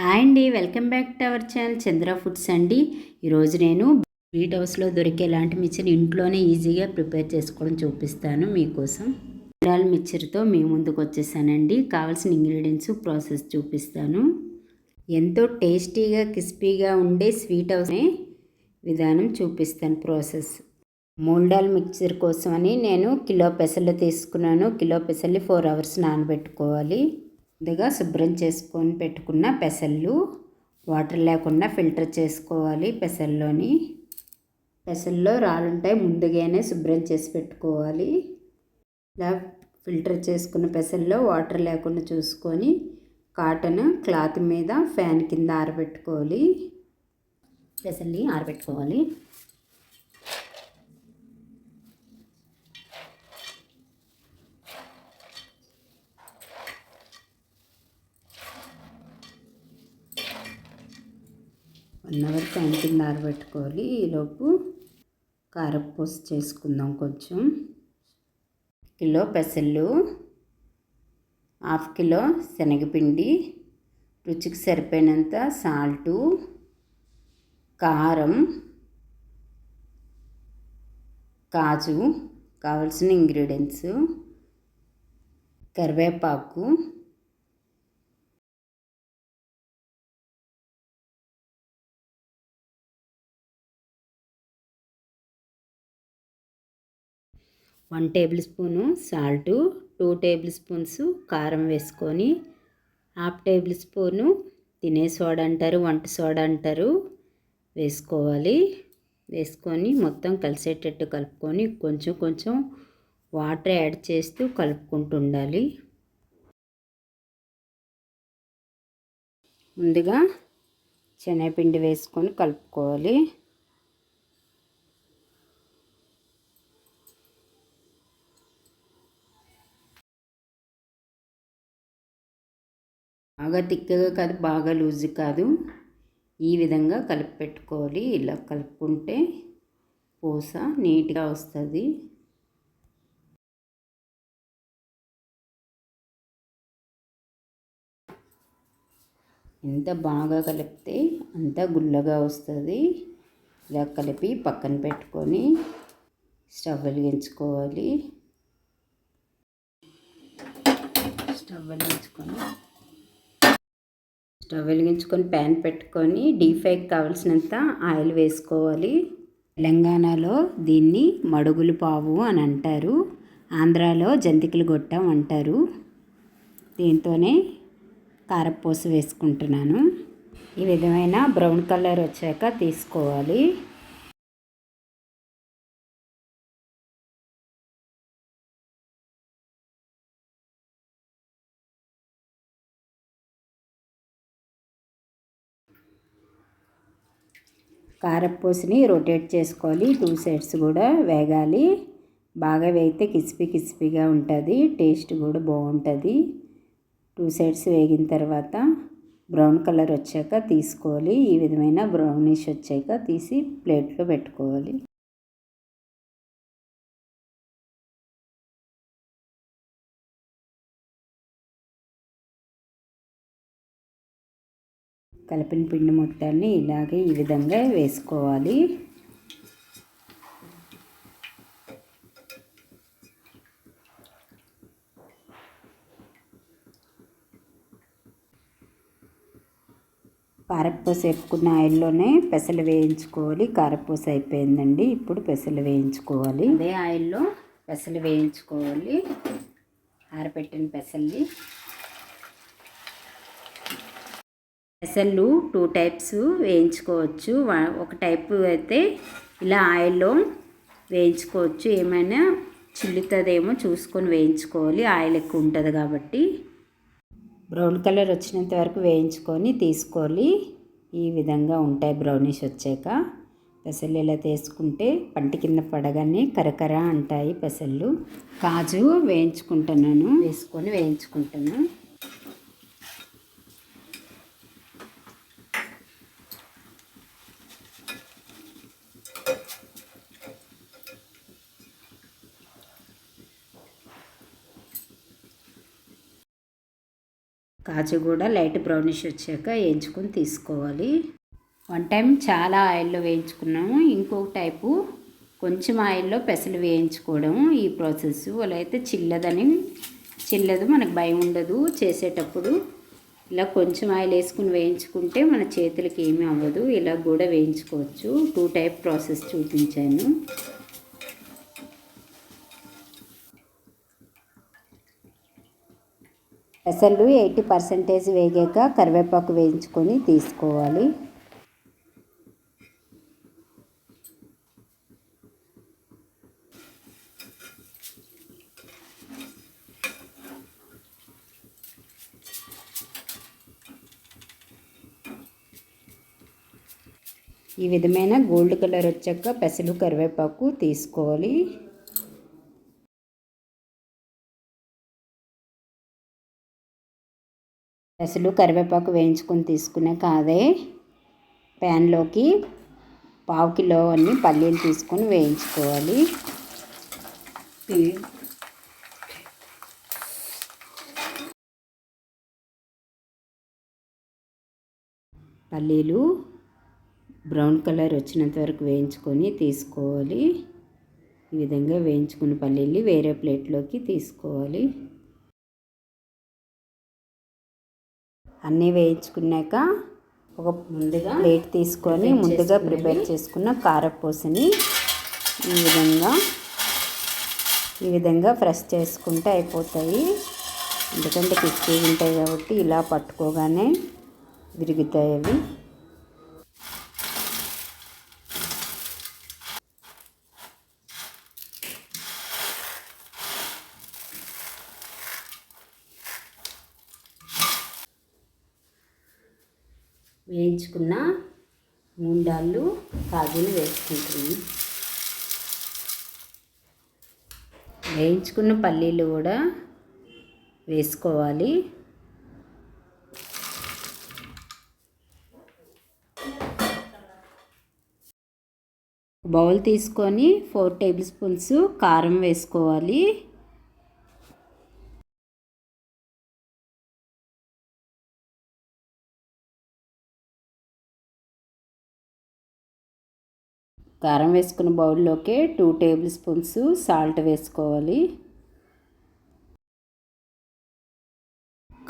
Hi అండి, welcome back to our channel Chandra foods అండి. ఈరోజు నేను స్వీట్ హౌస్లో దొరికే ఇలాంటి మిక్చర్ ఇంట్లోనే ఈజీగా ప్రిపేర్ చేసుకోవడం చూపిస్తాను మీకోసం. దాల్ మిక్చర్తో మీ ముందుకు వచ్చేసానండి. కావాల్సిన ఇంగ్రీడియంట్స్ ప్రాసెస్ చూపిస్తాను. ఎంతో టేస్టీగా క్రిస్పీగా ఉండే స్వీట్ హౌస్ విధానం చూపిస్తాను ప్రాసెస్. మూల్డాల్ మిక్చర్ కోసమని నేను కిలో పెసలు తీసుకున్నాను. కిలో పెసల్ని 4 hours నానబెట్టుకోవాలి. ముందుగా శుభ్రం చేసుకొని పెట్టుకున్న పెసళ్ళు వాటర్ లేకుండా ఫిల్టర్ చేసుకోవాలి. పెసల్లో రాళ్ళుంటాయి, ముందుగానే శుభ్రం చేసి పెట్టుకోవాలి. ఇలా ఫిల్టర్ చేసుకున్న పెసల్లో వాటర్ లేకుండా చూసుకొని కాటన్ క్లాత్ మీద ఫ్యాన్ కింద ఆరబెట్టుకోవాలి. పెసల్ని ఆరబెట్టుకోవాలి. 1 hour ఫ్యాన్ కింద ఆరబెట్టుకోవాలి. ఈలోపు కారపూస చేసుకుందాం. కొంచెం కిలో పెసళ్ళు, 1/2 కిలో శనగపిండి, రుచికి సరిపోయినంత సాల్టు, కారం, కాజు, కావాల్సిన ఇంగ్రీడియంట్స్, కరివేపాకు, one table spoon salt, 2 table spoons కారం వేసుకొని, 1/2 టేబుల్ స్పూను తినే సోడా అంటారు, వంట సోడా అంటారు, వేసుకోవాలి. వేసుకొని మొత్తం కలిసేటట్టు కలుపుకొని కొంచెం కొంచెం వాటర్ యాడ్ చేస్తూ కలుపుకుంటూ ఉండాలి. ముందుగా శనగపిండి వేసుకొని కలుపుకోవాలి. బాగా తిక్కగా కాదు, బాగా లూజ్ కాదు, ఈ విధంగా కలిపి పెట్టుకోవాలి. ఇలా కలుపుకుంటే పూస నీట్గా వస్తుంది. ఎంత బాగా కలిపితే అంత గుల్లగా వస్తుంది. ఇలా కలిపి పక్కన పెట్టుకొని స్టవ్ వెలిగించుకోవాలి. స్టవ్ వెలిగించుకొని ప్యాన్ పెట్టుకొని డీప్ ఫ్రైకి కావాల్సినంత ఆయిల్ వేసుకోవాలి. తెలంగాణలో దీన్ని మడుగులు పావు అని అంటారు, ఆంధ్రాలో జంతికలు గొట్టం అంటారు. దీంతోనే కారపూస వేసుకుంటున్నాను. ఈ విధమైన బ్రౌన్ కలర్ వచ్చాక తీసుకోవాలి. కారపూసని రొటేట్ చేసుకోవాలి. 2 sides కూడా వేగాలి. బాగా వేగితే క్రిస్పీగా ఉంటుంది, టేస్ట్ కూడా బాగుంటుంది. 2 sides వేగిన తర్వాత బ్రౌన్ కలర్ వచ్చాక తీసుకోవాలి. ఈ విధమైన బ్రౌనిష్ వచ్చాక తీసి ప్లేట్లో పెట్టుకోవాలి. కలిపిన పిండి మొత్తాన్ని ఇలాగే ఈ విధంగా వేసుకోవాలి. కారపూస వేపుకున్న ఆయిల్లోనే పెసలు వేయించుకోవాలి. కారపూస అయిపోయిందండి, ఇప్పుడు పెసలు వేయించుకోవాలి. అదే ఆయిల్లో పెసలు వేయించుకోవాలి. ఆరబెట్టిన పెసల్ని. పెసళ్ళు 2 types వేయించుకోవచ్చు. ఒక టైపు అయితే ఇలా ఆయిల్లో వేయించుకోవచ్చు, ఏమైనా చిల్లుతుందేమో చూసుకొని వేయించుకోవాలి, ఆయిల్ ఎక్కువ ఉంటుంది కాబట్టి. బ్రౌన్ కలర్ వచ్చినంత వరకు వేయించుకొని తీసుకోవాలి. ఈ విధంగా ఉంటాయి బ్రౌనిష్ వచ్చాక. పెసలు ఇలా తీసుకుంటే పంట కింద పడగానే కరకర అంటాయి పెసళ్ళు. కాజు వేయించుకుంటున్నాను, వేయించుకుంటాను. కాజు కూడా లైట్ బ్రౌనిష్ వచ్చాక వేయించుకొని తీసుకోవాలి. వన్ టైం చాలా ఆయిల్లో వేయించుకున్నాము. ఇంకొక టైపు కొంచెం ఆయిల్లో పెసలు వేయించుకోవడం. ఈ ప్రాసెస్ అలా అయితే చిల్లదు, మనకు భయం ఉండదు చేసేటప్పుడు. ఇలా కొంచెం ఆయిల్ వేసుకుని వేయించుకుంటే మన చేతులకి ఏమీ అవ్వదు. ఇలా కూడా వేయించుకోవచ్చు. 2 టైప్ ప్రాసెస్ చూపించాను. పెసలు 80% వేగాక కరివేపాకు వేయించుకొని తీసుకోవాలి. ఈ విధమైన గోల్డ్ కలర్ వచ్చాక పెసలు కరివేపాకు తీసుకోవాలి. పెసలు కరివేపాకు వేయించుకొని తీసుకున్నాక అదే ప్యాన్లోకి 1/2 కిలో అన్ని పల్లీలు తీసుకొని వేయించుకోవాలి. పల్లీలు బ్రౌన్ కలర్ వచ్చినంత వరకు వేయించుకొని తీసుకోవాలి. ఈ విధంగా వేయించుకున్న పల్లీలు వేరే ప్లేట్లోకి తీసుకోవాలి. అన్నీ వేయించుకున్నాక ఒక ముందుగా ప్లేట్ తీసుకొని ముందుగా ప్రిపేర్ చేసుకున్న కారపూసని ఈ విధంగా ఫ్రెష్ చేసుకుంటే అయిపోతాయి. ఎందుకంటే క్రిస్పీగా ఉంటాయి కాబట్టి ఇలా పట్టుకోగానే విరుగుతాయి అవి. వేయించుకున్న మూండాళ్ళు కాజులు వేసుకుంటున్నాను. వేయించుకున్న పల్లీలు కూడా వేసుకోవాలి. బౌల్ తీసుకొని 4 టేబుల్ స్పూన్స్ కారం వేసుకోవాలి. కారం వేసుకున్న బౌల్లోకి 2 టేబుల్ స్పూన్స్ సాల్ట్ వేసుకోవాలి.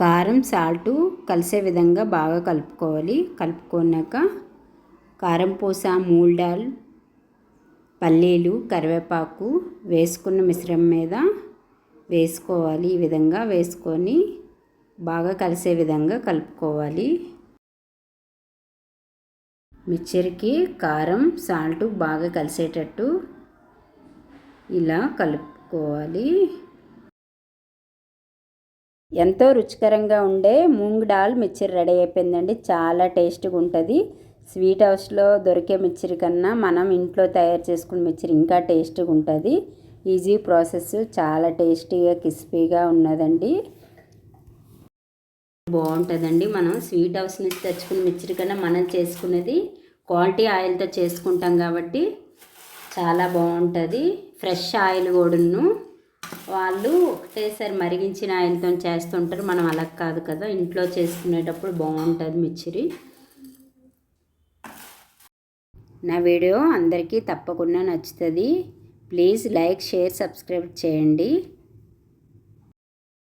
కారం సాల్టు కలిసే విధంగా బాగా కలుపుకోవాలి. కలుపుకున్నాక కారం పూస, మూల్డాల్, పల్లీలు, కరివేపాకు వేసుకున్న మిశ్రమం మీద వేసుకోవాలి. ఈ విధంగా వేసుకొని బాగా కలిసే విధంగా కలుపుకోవాలి. మిక్చర్కి కారం సాల్ట్ బాగా కలిసేటట్టు ఇలా కలుపుకోవాలి. ఎంతో రుచికరంగా ఉండే మూంగ్ దాల్ మిక్చర్ రెడీ అయిపోయిందండి. చాలా టేస్ట్గా ఉంటుంది. స్వీట్ హౌస్లో దొరికే మిక్చర్ కన్నా మనం ఇంట్లో తయారు చేసుకున్న మిక్చర్ ఇంకా టేస్ట్గా ఉంటుంది. ఈజీ ప్రాసెస్, చాలా టేస్టీగా క్రిస్పీగా ఉన్నదండి. బాగుంటుందండి. మనం స్వీట్ హౌస్ నుంచి తెచ్చుకున్న మిక్చర్ కన్నా మనం చేసుకునేది క్వాలిటీ ఆయిల్తో చేసుకుంటాం కాబట్టి చాలా బాగుంటుంది. ఫ్రెష్ ఆయిల్ కూడాను వాళ్ళు ఒకటేసారి మరిగించిన ఆయిల్తో చేస్తుంటారు. మనం అలా కాదు కదా, ఇంట్లో చేసుకునేటప్పుడు బాగుంటుంది మిక్చర్. నా వీడియో అందరికీ తప్పకుండా నచ్చుతుంది. ప్లీజ్ లైక్, షేర్, సబ్స్క్రైబ్ చేయండి.